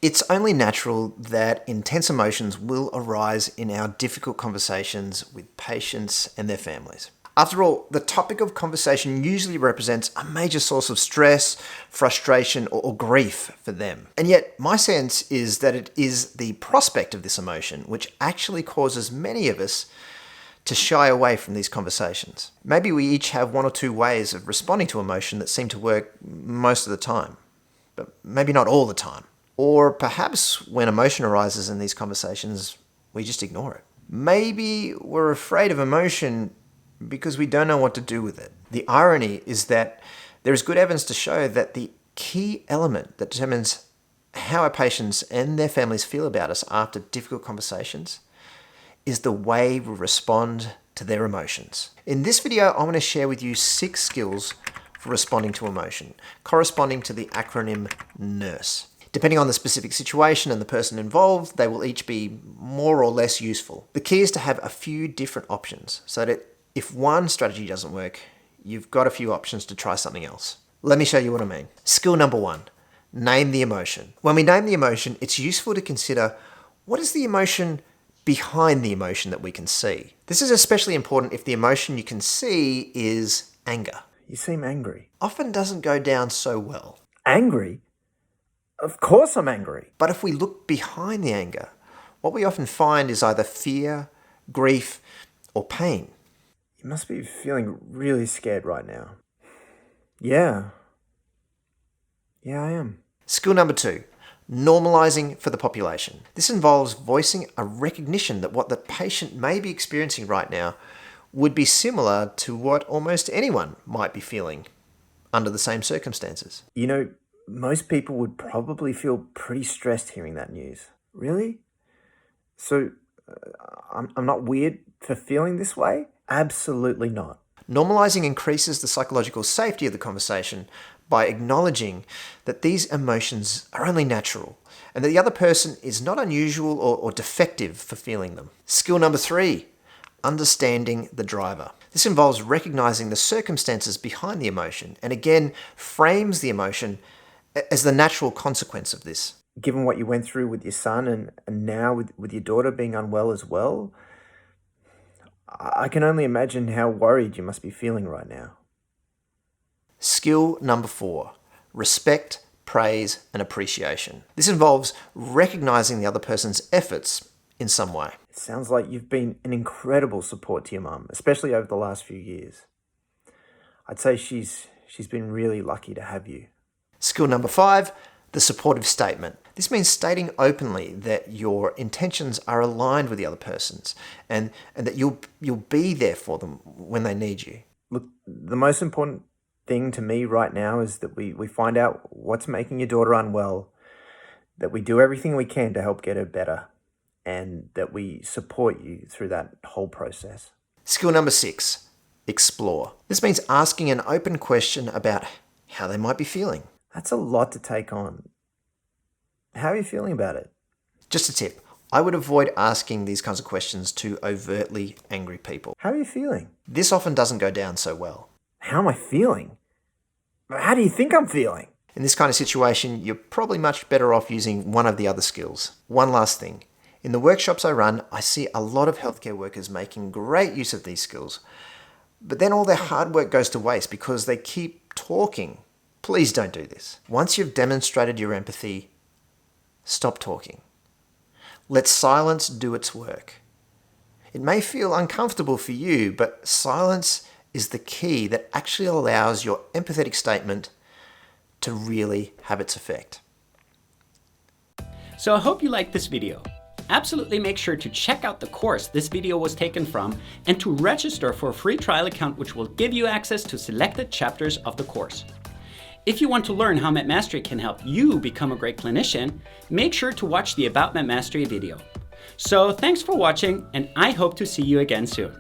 It's only natural that intense emotions will arise in our difficult conversations with patients and their families. After all, the topic of conversation usually represents a major source of stress, frustration, or grief for them. And yet, my sense is that it is the prospect of this emotion which actually causes many of us to shy away from these conversations. Maybe we each have one or two ways of responding to emotion that seem to work most of the time, but maybe not all the time. Or perhaps when emotion arises in these conversations, we just ignore it. Maybe we're afraid of emotion because we don't know what to do with it. The irony is that there is good evidence to show that the key element that determines how our patients and their families feel about us after difficult conversations is the way we respond to their emotions. In this video, I want to share with you 6 skills for responding to emotion, corresponding to the acronym NURSE. Depending on the specific situation and the person involved, they will each be more or less useful. The key is to have a few different options so that if one strategy doesn't work, you've got a few options to try something else. Let me show you what I mean. Skill number 1, name the emotion. When we name the emotion, it's useful to consider what is the emotion behind the emotion that we can see. This is especially important if the emotion you can see is anger. You seem angry. Often doesn't go down so well. Angry? Of course I'm angry. But if we look behind the anger, what we often find is either fear, grief, or pain. You must be feeling really scared right now. Yeah, I am. Skill number 2, normalizing for the population. This involves voicing a recognition that what the patient may be experiencing right now would be similar to what almost anyone might be feeling under the same circumstances. You know, most people would probably feel pretty stressed hearing that news. Really? So, I'm not weird for feeling this way? Absolutely not. Normalizing increases the psychological safety of the conversation by acknowledging that these emotions are only natural and that the other person is not unusual or defective for feeling them. Skill number 3, understanding the driver. This involves recognizing the circumstances behind the emotion and again frames the emotion as the natural consequence of this. Given what you went through with your son and now with your daughter being unwell as well, I can only imagine how worried you must be feeling right now. Skill number 4, respect, praise, and appreciation. This involves recognizing the other person's efforts in some way. It sounds like you've been an incredible support to your mum, especially over the last few years. I'd say she's been really lucky to have you. Skill number 5, the supportive statement. This means stating openly that your intentions are aligned with the other person's and that you'll be there for them when they need you. Look, the most important thing to me right now is that we find out what's making your daughter unwell, that we do everything we can to help get her better, and that we support you through that whole process. Skill number 6, explore. This means asking an open question about how they might be feeling. That's a lot to take on. How are you feeling about it? Just a tip, I would avoid asking these kinds of questions to overtly angry people. How are you feeling? This often doesn't go down so well. How am I feeling? How do you think I'm feeling? In this kind of situation, you're probably much better off using one of the other skills. One last thing. In the workshops I run, I see a lot of healthcare workers making great use of these skills, but then all their hard work goes to waste because they keep talking. Please don't do this. Once you've demonstrated your empathy, stop talking. Let silence do its work. It may feel uncomfortable for you, but silence is the key that actually allows your empathetic statement to really have its effect. So I hope you liked this video. Absolutely make sure to check out the course this video was taken from and to register for a free trial account which will give you access to selected chapters of the course. If you want to learn how MedMastery can help you become a great clinician, make sure to watch the About MedMastery video. So thanks for watching, and I hope to see you again soon.